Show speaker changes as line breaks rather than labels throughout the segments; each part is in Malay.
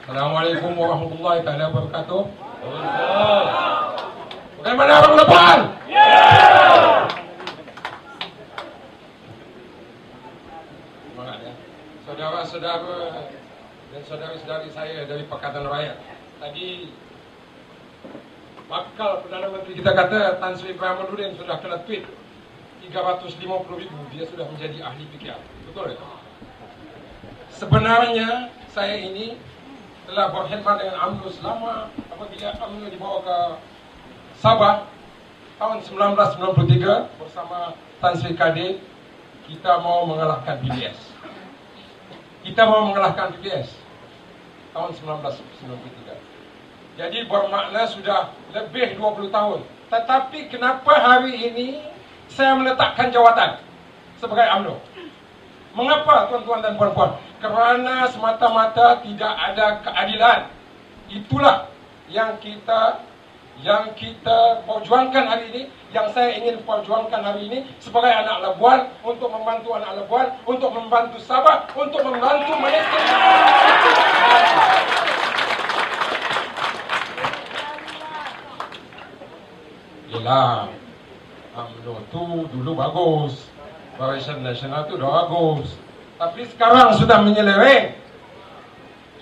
Assalamualaikum warahmatullahi taala wabarakatuh. Bagaimana orang lebaran? Semangat ya. Saudara-saudara dan saudari-saudari saya dari Pakatan Rakyat. Tadi bakal Perdana Menteri kita kata Tan Sri Ibrahim sudah kena tweet 350,000 dia sudah menjadi ahli PKR. Betul ya? Sebenarnya saya ini telah berkhidmat dengan UMNO selama apabila UMNO dibawa ke Sabah tahun 1993 bersama Tan Sri Kadir. Kita mau mengalahkan PBS. Kita mau mengalahkan PBS tahun 1993. Jadi bermakna sudah lebih 20 tahun. Tetapi kenapa hari ini saya meletakkan jawatan sebagai UMNO? Mengapa tuan-tuan dan puan-puan? Kerana semata-mata tidak ada keadilan. Itulah yang kita perjuangkan hari ini, yang saya ingin perjuangkan hari ini sebagai anak Labuan, untuk membantu anak Labuan, untuk membantu Sabah, untuk membantu Malaysia. Yelah, UMNO tu dulu bagus, Barisan Nasional tu dah bagus, tapi sekarang sudah menyeleweng.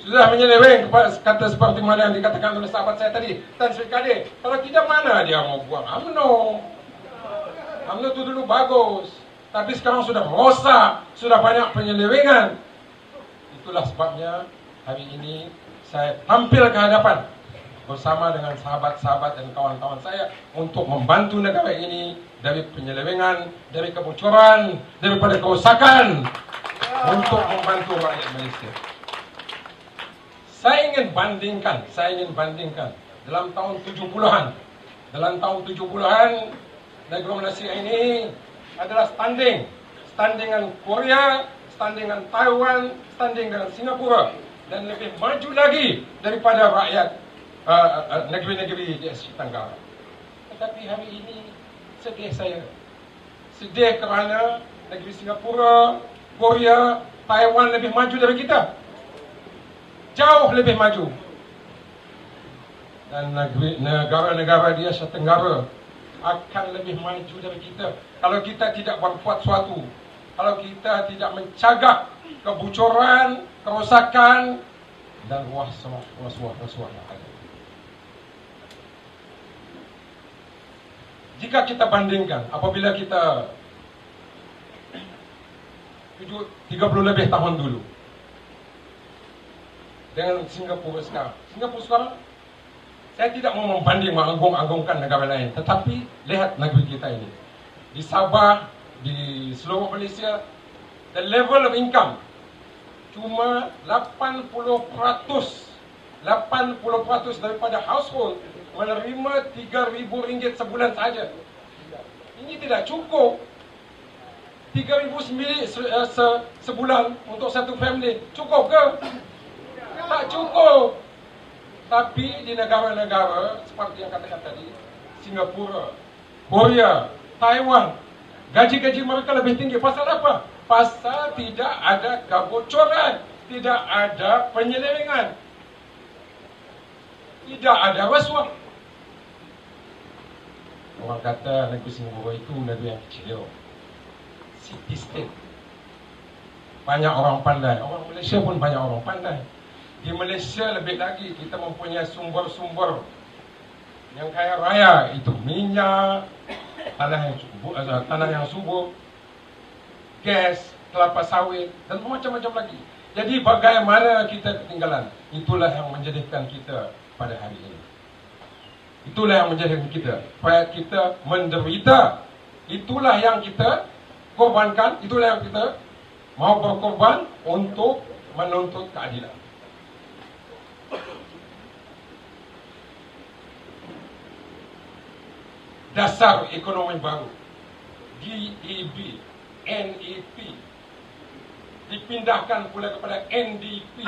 Sudah menyeleweng, kata seperti mana yang dikatakan oleh sahabat saya tadi, Tan Sri Kadir. Kalau tidak, mana dia mau buang UMNO? UMNO itu dulu bagus, tapi sekarang sudah rosak, sudah banyak penyelewengan. Itulah sebabnya hari ini saya tampil ke hadapan bersama dengan sahabat-sahabat dan kawan-kawan saya untuk membantu negara ini dari penyelewengan, dari kebocoran, daripada kerosakan, untuk membantu rakyat Malaysia. Saya ingin bandingkan dalam tahun 70-an. Dalam tahun 70-an, negara Malaysia ini adalah standing dengan Korea, standing dengan Taiwan, standing dengan Singapura, dan lebih maju lagi daripada rakyat negeri-negeri di Asia Tenggara. Tetapi hari ini sedih saya. Sedih kerana negeri Singapura, Korea, Taiwan lebih maju dari kita. Jauh lebih maju. Dan negara-negara di Asia Tenggara akan lebih maju dari kita kalau kita tidak berbuat sesuatu, kalau kita tidak mencegah kebocoran, kerosakan dan rasuah yang ada. Jika kita bandingkan apabila kita 30 lebih tahun dulu dengan Singapura sekarang. Singapura sekarang, saya tidak mau membanding, mengagung-agungkan negara lain, tetapi lihat negeri kita ini. Di Sabah, di seluruh Malaysia, the level of income cuma 80% daripada household menerima RM3,000 sebulan saja. Ini tidak cukup. 3,000 sebulan untuk satu family, cukup ke? Tak cukup. Tapi di negara-negara seperti yang katakan tadi, Singapura, Korea, Taiwan, gaji-gaji mereka lebih tinggi. Pasal apa? Pasal tidak ada kebocoran, tidak ada penyelewengan, tidak ada rasuah. Orang kata negeri Singapura itu negeri yang kecil, city state. Banyak orang pandai. Orang Malaysia pun banyak orang pandai. Di Malaysia lebih lagi, kita mempunyai sumber-sumber yang kaya raya, itu minyak, tanah yang subur, gas, kelapa sawit, dan macam-macam lagi. Jadi bagaimana kita ketinggalan? Itulah yang menjadikan kita pada hari ini. Itulah yang menjadikan kita, supaya kita menderita. Itulah yang kita korbankan, itulah yang kita mau berkorban untuk menuntut keadilan. Dasar ekonomi baru, DEB, NEP, dipindahkan pula kepada NDP,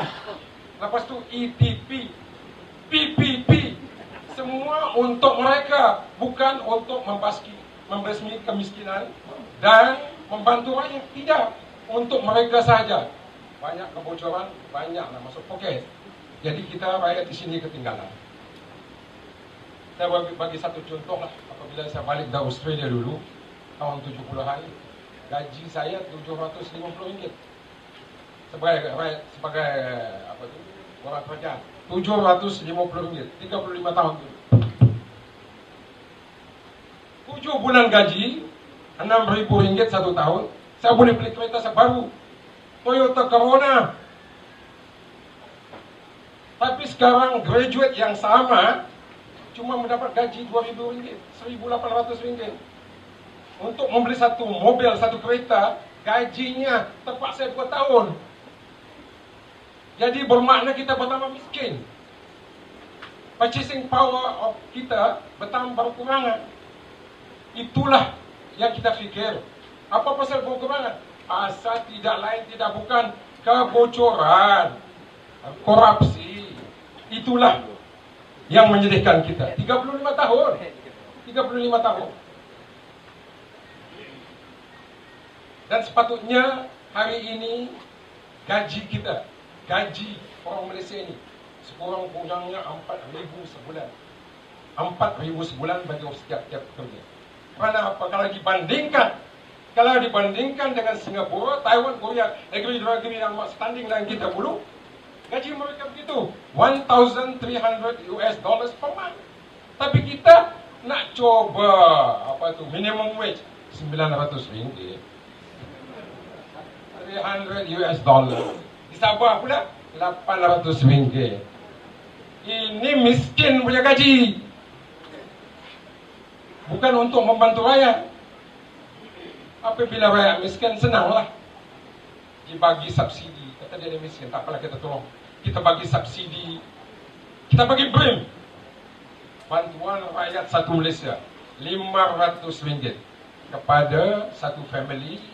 lepas tu ETP, PPP, semua untuk mereka, bukan untuk membasmi kemiskinan dan membantu rakyat. Tidak, untuk mereka sahaja. Banyak kebocoran, banyaklah masuk poket. Jadi kita rakyat di sini ketinggalan. Saya bagi satu contoh lah. Apabila saya balik dari Australia dulu, tahun 70-an, gaji saya RM750. Sebagai apa itu, orang kerja. RM750, 35 tahun dulu. 7 bulan gaji, RM6.000 satu tahun. Saya boleh beli kereta sebaru, Toyota Corona. Tapi sekarang graduate yang sama cuma mendapat gaji RM2.000, RM1.800. Untuk membeli satu mobil, satu kereta, gajinya terpaksa 2 tahun. Jadi bermakna kita bertambah miskin. Purchasing power of kita bertambah kekurangan. Itulah yang kita fikir. Apa pasal kekurangan? Asal tidak lain tidak bukan kebocoran, korupsi. Itulah yang menyedihkan kita. 35 tahun. 35 tahun. Dan sepatutnya hari ini gaji kita, gaji orang Malaysia ini sekurang-kurangnya 4,000 sebulan. 4,000 sebulan bagi setiap kerja. Kerana apa? Kalau dibandingkan dengan Singapura, Taiwan, Korea, negeri-negeri yang standing dengan kita dulu, gaji mereka begitu, $1,300 per month. Tapi kita nak coba apa tu minimum wage RM900, $300. Di Sabah pula RM800. Ini miskin punya gaji. Bukan untuk membantu rakyat. Apabila rakyat miskin, senanglah dibagi subsidi. Kata dia miskin, tak apalah kita tolong. Kita bagi subsidi, kita bagi BRIM, bantuan rakyat satu Malaysia, RM500 kepada satu family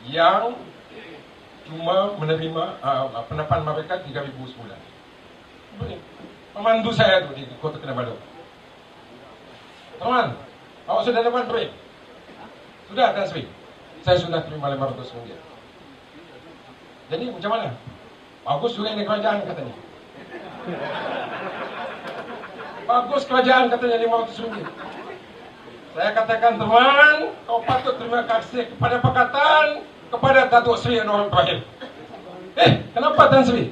yang cuma menerima pendapat mereka 3,000 sebulan. Pemandu saya tu di Kota Kinabalu. Teman, awak sudah dapat BRIM? Sudah, Tan Sri? Saya sudah terima RM500. Jadi macam mana? Bagus juga ini kerajaan katanya. Bagus kerajaan katanya RM500. Saya katakan, teman, kau patut terima kasih kepada Pakatan, kepada Datuk Seri Anwar Ibrahim. Kenapa Tan Sri?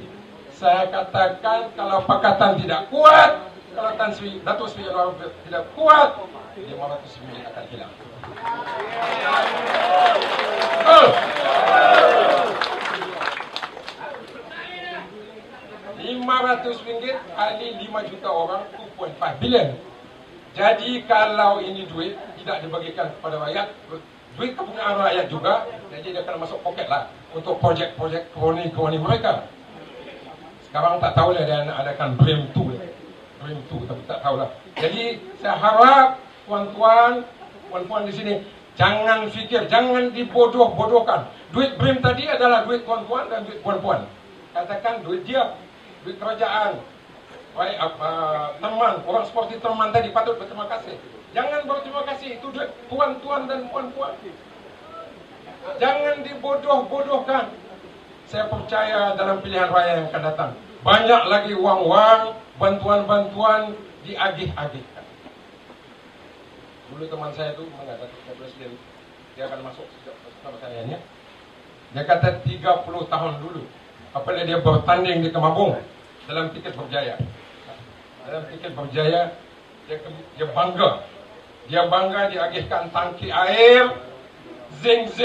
Saya katakan kalau Pakatan tidak kuat, kalau Datuk Seri Anwar tidak kuat, RM500 akan hilang. RM500 kali 5 juta orang, 2.5 bilion. Jadi kalau ini duit tidak dibagikan kepada rakyat, duit kepunyaan rakyat juga, jadi dia akan masuk poket lah untuk projek-projek kroni mereka. Sekarang tak tahulah dia nak adakan BRIM 2, tapi tak tahulah. Jadi saya harap puan-puan di sini jangan fikir, jangan dibodoh-bodohkan. Duit BRIM tadi adalah duit puan-puan dan duit puan-puan. Katakan duit dia, duit kerajaan. Baik, teman, orang seperti teman tadi patut berterima kasih. Jangan berterima kasih, itu duit tuan-tuan dan puan-puan. Jangan dibodoh-bodohkan. Saya percaya dalam pilihan raya yang akan datang, banyak lagi wang-wang, bantuan-bantuan diagih-agihkan. Dulu teman saya itu mengatakan presiden, dia akan masuk sama saya ni. Dia kata 30 tahun dulu, apabila dia bertanding di Kemabung dalam tiket berjaya. Dalam tiket berjaya, dia bangga. Dia bangga diagihkan tangki air, zinc,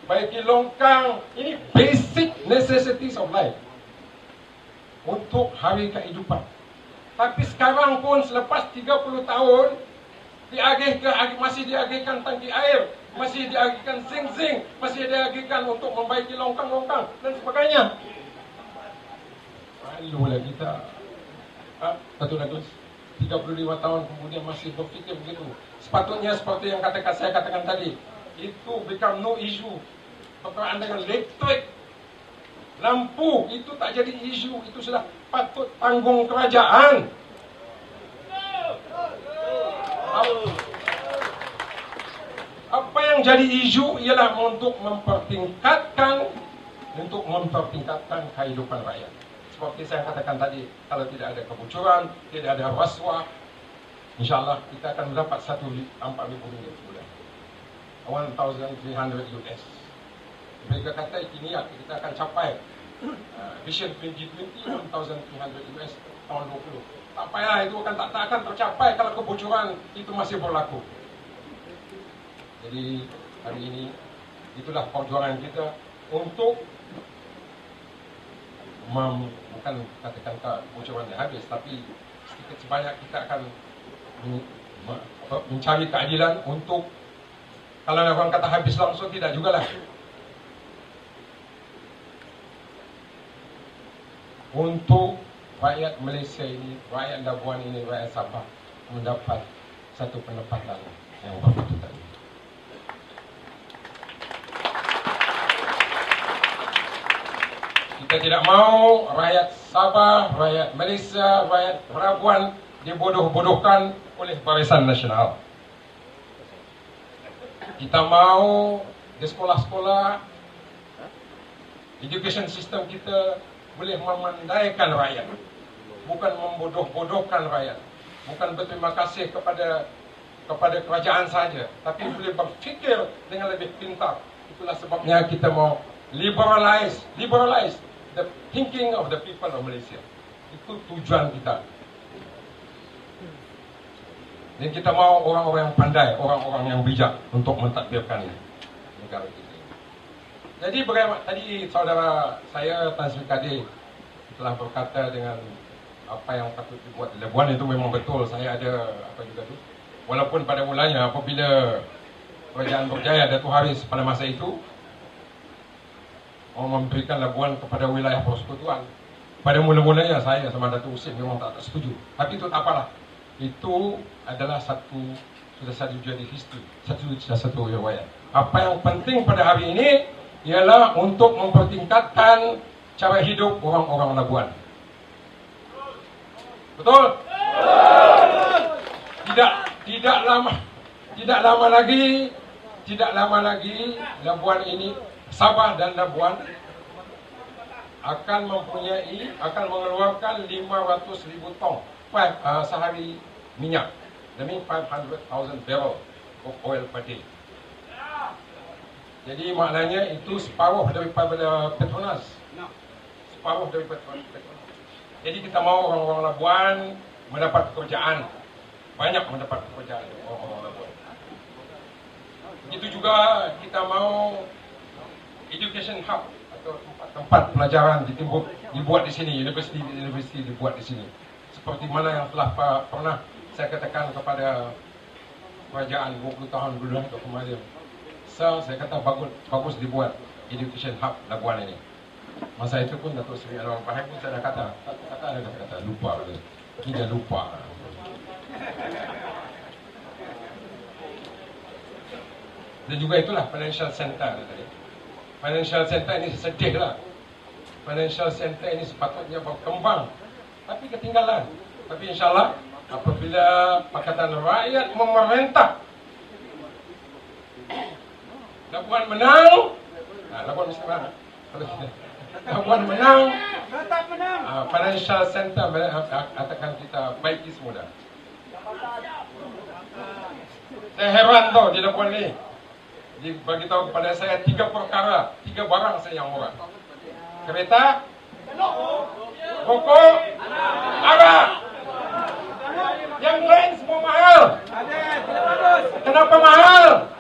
baiki longkang. Ini basic necessities of life untuk hari kehidupan. Tapi sekarang pun selepas 30 tahun masih diagihkan tangki air, masih diagihkan zinc, masih diagihkan untuk membaiki longkang-longkang dan sebagainya. Malulah kita. Datuk 35 tahun kemudian masih berfikir begitu. Sepatutnya seperti yang saya katakan tadi, itu become no issue. Berkaitan dengan listrik, lampu, itu tak jadi isu. Itu sudah patut tanggung kerajaan. Apa yang jadi isu ialah untuk mempertingkatkan untuk mempertingkatkan kehidupan rakyat. Seperti saya katakan tadi, kalau tidak ada kebocoran, tidak ada rasuah, insyaAllah kita akan mendapat 4,000 ringgit sebulan. 1,300 US. Mereka kata ini kita akan capai Vision 2020 1,300 US tahun 20. Tak payah, itu tak akan tercapai kalau kebocoran itu masih berlaku. Jadi hari ini itulah perjuangan kita untuk bukan katakan kebocorannya habis, tapi sedikit sebanyak kita akan mencari keadilan untuk, kalau orang kata habis langsung, tidak jugalah. Untuk rakyat Malaysia ini, rakyat Labuan ini, rakyat Sabah mendapat satu pendapatan yang berkelanjutan. Kita tidak mau rakyat Sabah, rakyat Malaysia, rakyat Labuan dibodoh-bodohkan oleh Barisan Nasional. Kita mau di sekolah-sekolah, education system kita boleh memandaikan rakyat, bukan membodoh-bodohkan rakyat, bukan berterima kasih kepada kerajaan saja, tapi boleh berfikir dengan lebih pintar. Itulah sebabnya kita mau liberalize the thinking of the people of Malaysia. Itu tujuan kita. Dan kita mau orang-orang yang pandai, orang-orang yang bijak untuk mentadbirkan negara kita. Jadi bagaimana tadi saudara saya Tan Sri Kadir telah berkata dengan apa yang patut dibuat di Labuan, itu memang betul. Saya ada apa juga tu. Walaupun pada mulanya apabila kerajaan berjaya Datuk Haris pada masa itu memberikan Labuan kepada wilayah persekutuan, pada mula-mulanya saya sama Datuk Husin memang tak setuju. Tapi itu tak apalah. Itu adalah sudah satu jadi history, satu riwayat. Apa yang penting pada hari ini ialah untuk mempertingkatkan cara hidup orang-orang Labuan. Betul? Tidak lama lagi Labuan ini, Sabah dan Labuan akan mengeluarkan 500,000 tong sehari minyak. Demi 500,000 barrel of oil per day. Jadi maknanya itu separuh daripada Petronas. Separuh daripada Petronas. Jadi kita mau orang-orang Labuan mendapat pekerjaan. Banyak mendapat pekerjaan orang-orang Labuan. Begitu juga kita mau education hub atau tempat pelajaran dibuat di sini, universiti dibuat di sini. Seperti mana yang telah pernah saya katakan kepada kerajaan 20 tahun dulu atau kemarin. Saya kata bagus dibuat education hub Labuan ini. Masa itu pun Datuk Seri Anwar Ibrahim pun saya dah kata lupa. Kita lupa. Dan juga itulah financial center tadi. Financial center ini sedih lah. Financial center ini sepatutnya berkembang, tapi ketinggalan. Tapi insyaAllah apabila Pakatan Rakyat memerintah, Labuan menang, Labuan mesti menang. Labuan menang, tetap menang. Financial center akan kita baiki semula. Saya heran tau di Labuan ni. Dia bagi tahu kepada saya 3 perkara, 3 barang saya yang murah. Kereta, rokok, arak. Yang lain semua mahal. Kenapa mahal?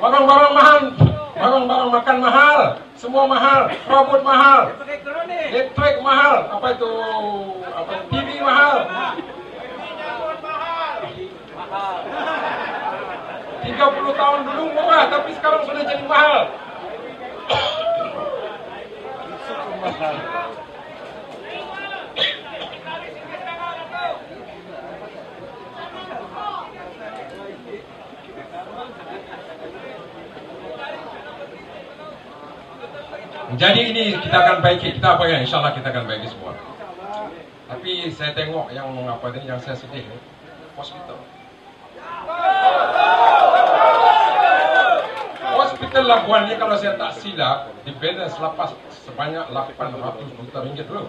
Barang-barang mahal, barang-barang makan mahal, semua mahal, robot mahal, listrik mahal, TV mahal. 30 tahun dulu murah, tapi sekarang sudah jadi mahal. Jadi ini kita akan baiki, kita apa ya? InsyaAllah kita akan baiki semua. Tapi saya tengok yang saya sedih, hospital. hospital Labuan ini kalau saya tak silap di balance lapas sebanyak 800 juta ringgit dulu.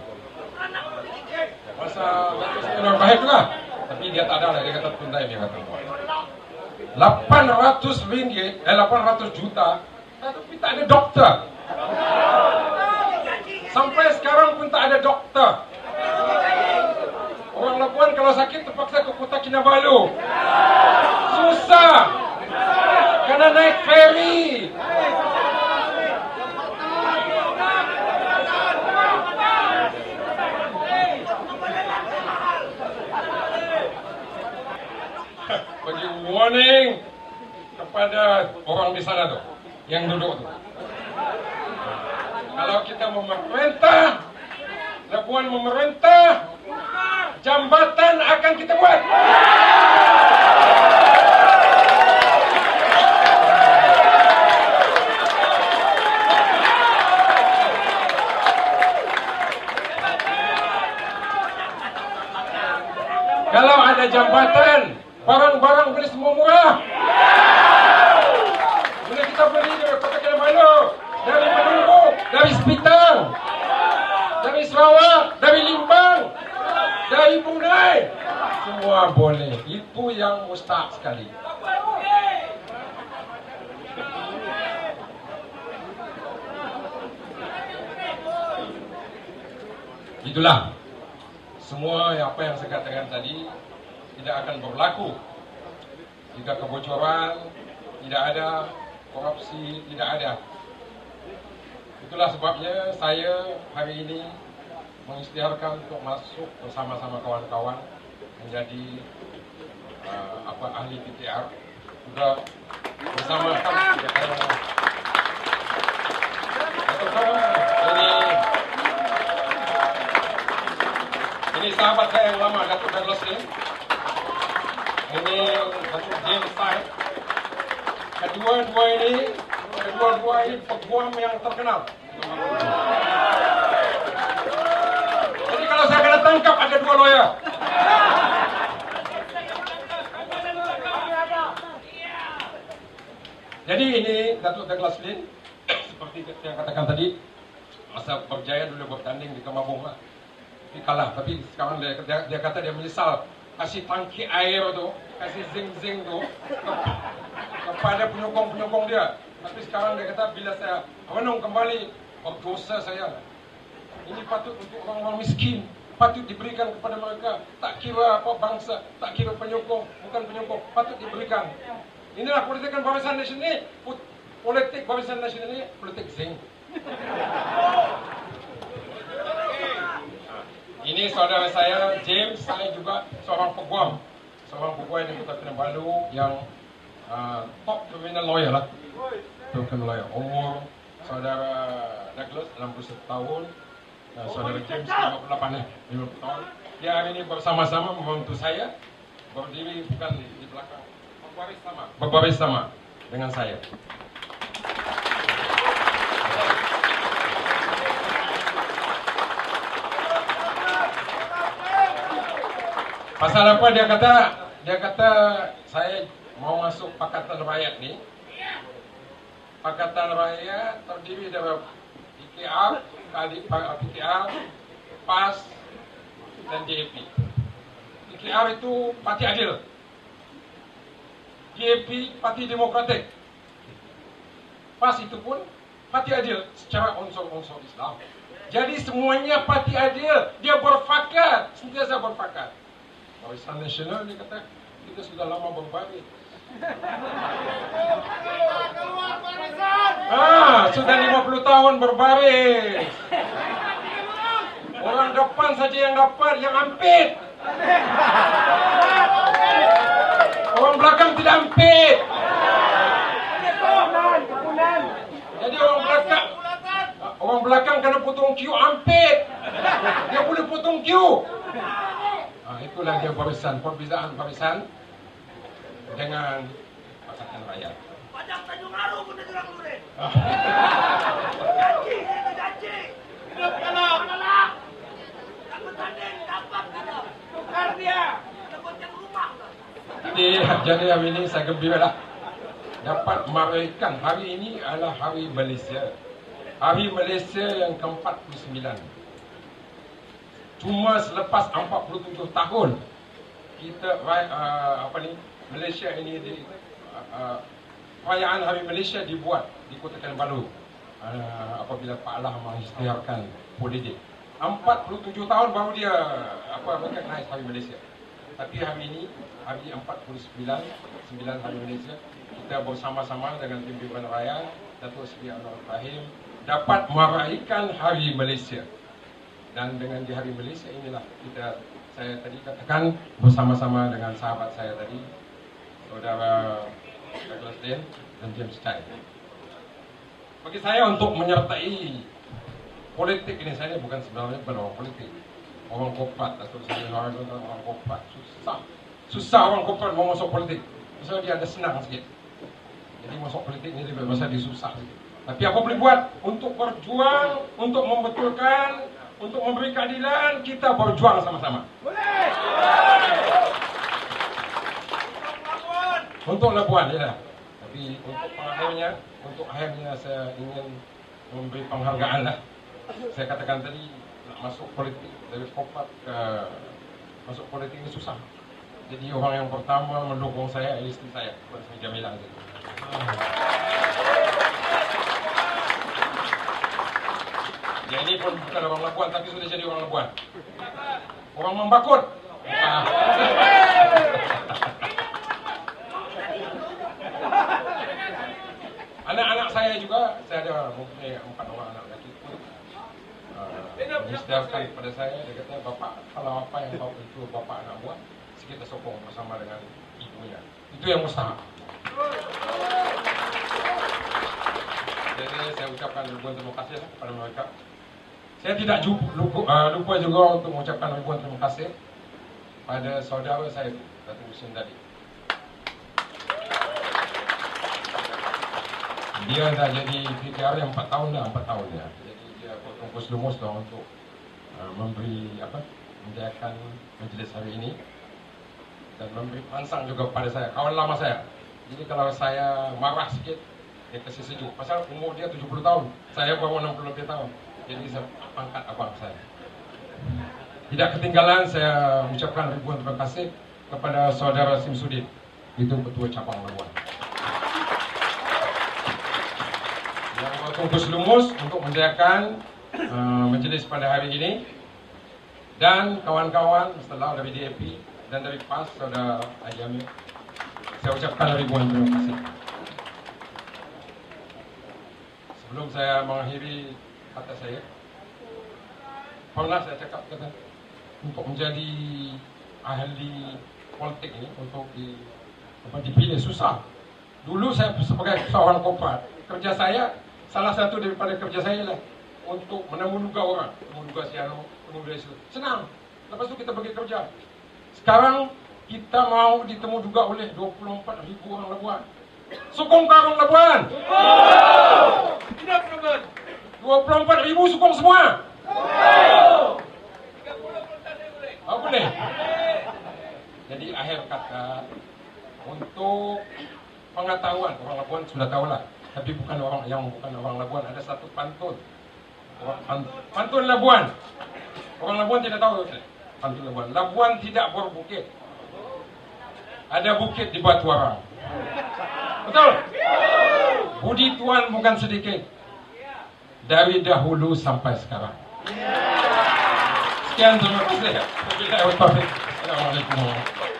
Masa benar baik juga, tapi dia tak ada lah, dia kata tunda ini kata. 800 ringgit, 800 juta, tapi tak ada dokter. Sampai sekarang pun tak ada dokter. Orang Labuan kalau sakit terpaksa ke Kota Kinabalu. Susah. Kena naik feri. Bagi warning kepada orang di sana tuh, yang duduk tuh. Kalau kita memerintah, Labuan memerintah, jambatan akan kita buat. Kalau ada jambatan, barang-barang beli semua murah. Bila kita beli dari Kota Kinabalu, dari Menunggu, dari Sepitang, dari Sarawak, dari Limbang, dari Brunei, semua boleh. Itu yang mustahak sekali. Itulah semua apa yang saya katakan tadi tidak akan berlaku jika kebocoran tidak ada, korupsi tidak ada. Itulah sebabnya saya hari ini mengisytiharkan untuk masuk bersama-sama kawan-kawan menjadi ahli PTR, juga bersama ini sahabat saya yang lama, Datuk Douglas Lim. Ini Datuk James Syed. Kedua-dua ini peguam yang terkenal. Jadi kalau saya kena tangkap ada 2 lawyer. Jadi ini Datuk Douglas Lim, seperti yang katakan tadi, masa berjaya dulu bertanding di Kemabung lah. Dia kalah, tapi sekarang dia kata dia menyesal kasih tangki air tu, kasih zinc tu kepada penyokong-penyokong dia. Tapi sekarang dia kata bila saya menang kembali, berdosa saya. Ini patut untuk orang-orang miskin, patut diberikan kepada mereka. Tak kira apa bangsa, tak kira penyokong, bukan penyokong, patut diberikan. Inilah politik Barisan Nasional ini, politik Barisan Nasional ini, politik zinc. Ini saudara saya, James, saya juga seorang peguam di Kota Kinabalu yang top criminal lawyer lah. Criminal lawyer. Umur saudara Douglas 61 tahun, saudara James 50 tahun. Dia hari ini bersama-sama membantu saya berdiri bukan di belakang, berbaris sama dengan saya. Pasal apa dia kata saya mau masuk Pakatan Rakyat ni. Pakatan Rakyat terdiri dari PKR, PAS dan JAP. PKR itu Parti Adil, JAP Parti Demokratik, PAS itu pun Parti Adil secara unsur-unsur Islam. Jadi semuanya Parti Adil, dia berfakat, sentiasa berfakat. Barisan Nasional dia kata kita sudah lama berbaris. Sudah 50 tahun berbaris. Orang depan saja yang dapat, yang ampit. Orang belakang tidak ampit. Jadi orang belakang kena potong queue ampit. Dia boleh potong queue. Itulah dia barisan, perbezaan barisan dengan Pakatan Rakyat.
Padang Tanjung Aru pun dia bilang dulu deh. Janji, itu janji. Kalah. Tak bertanding, dapat kita. Tukar dia. Dapat yang rumah.
Jadi hari ini saya gembira lah. dapat meraihkan hari ini adalah Hari Malaysia. Hari Malaysia yang ke-49. Cuma selepas 47 tahun kita Malaysia ini perayaan Hari Malaysia dibuat di Kota Kinabalu apabila Pak Allah mengisytiharkan holiday. 47 tahun baru dia recognize Hari Malaysia. Tapi hari ini hari 49 Hari Malaysia, kita bersama-sama dengan pimpinan raya Datuk Seri Anwar Ibrahim dapat meraihkan Hari Malaysia. Dan dengan di Hari Malaysia inilah saya tadi katakan bersama-sama dengan sahabat saya tadi, Saudara Douglas Den dan James Chai. Bagi saya untuk menyertai politik ini, saya bukan sebenarnya orang politik, orang Kopat atau orang Kopat. Susah orang Kopat mau masuk politik. Masalah dia ada senang sikit. Jadi masuk politik ini masa dia susah sikit. Tapi apa boleh buat? Untuk berjuang, untuk membetulkan, untuk memberi keadilan, kita berjuang sama-sama. Boleh! Untuk Labuan, ya. Tapi untuk akhirnya saya ingin memberi penghargaan lah. Saya katakan tadi, nak masuk politik dari Kopat ke masuk politik ini susah. Jadi orang yang pertama mendukung saya istri saya, Puan Sri Jamilah. Ya, ini pun bukan orang Labuan, tapi sudah jadi orang Labuan. Orang Membakut. Anak-anak saya juga, saya ada mempunyai 4 orang anak lelaki. Mengisytiharkan kepada saya, dia kata, Bapak, kalau apa yang bapak itu Bapak nak buat, kita sokong bersama dengan ibunya. Itu yang mustahak. Jadi saya ucapkan ribuan terima kasih kepada mereka. Saya tidak lupa juga untuk mengucapkan ribuan terima kasih pada saudara saya, Datuk Husin tadi. Dia dah jadi PKR yang 4 tahun dah, 4 tahun ya. Jadi dia bertungkus lumus dah untuk menjayakan majlis hari ini dan memberi perangsang juga kepada saya, kawan lama saya. Jadi kalau saya marah sikit, dia kasih sejuk. Pasal umur dia 70 tahun, saya baru 60 lebih tahun. Jadi saya angkat abang saya. Tidak ketinggalan saya ucapkan ribuan terima kasih kepada saudara Simsudin, itu Ketua Cabang Labuan, yang bertungkus lumus untuk menjayakan majlis pada hari ini. Dan kawan-kawan setelah dari DAP dan dari PAS, Saudara Ajamil, saya ucapkan ribuan terima kasih. Sebelum saya mengakhiri kata saya, pernah saya cakap kata, untuk menjadi ahli politik ini, untuk dipilih susah. Dulu saya sebagai seorang Kopat, kerja saya, salah satu daripada kerja saya lah untuk menemuduga orang, menemuduga siano, menemuduga situ. Senang. Lepas itu kita pergi kerja. Sekarang kita mau ditemuduga oleh 24,000 orang Labuan. Sokong orang Labuan. 24,000 sokong semua. Oh, boleh. Jadi akhir kata, untuk pengetahuan, orang Labuan sudah tahulah. Tapi bukan orang Labuan, ada satu pantun. Pantun Labuan. Orang Labuan tidak tahu pantun Labuan. Labuan tidak berbukit. Ada bukit di batu orang. Betul? Budi Tuan bukan sedikit. Dari dahulu sampai sekarang. Sekian, terima kasih. Assalamualaikum.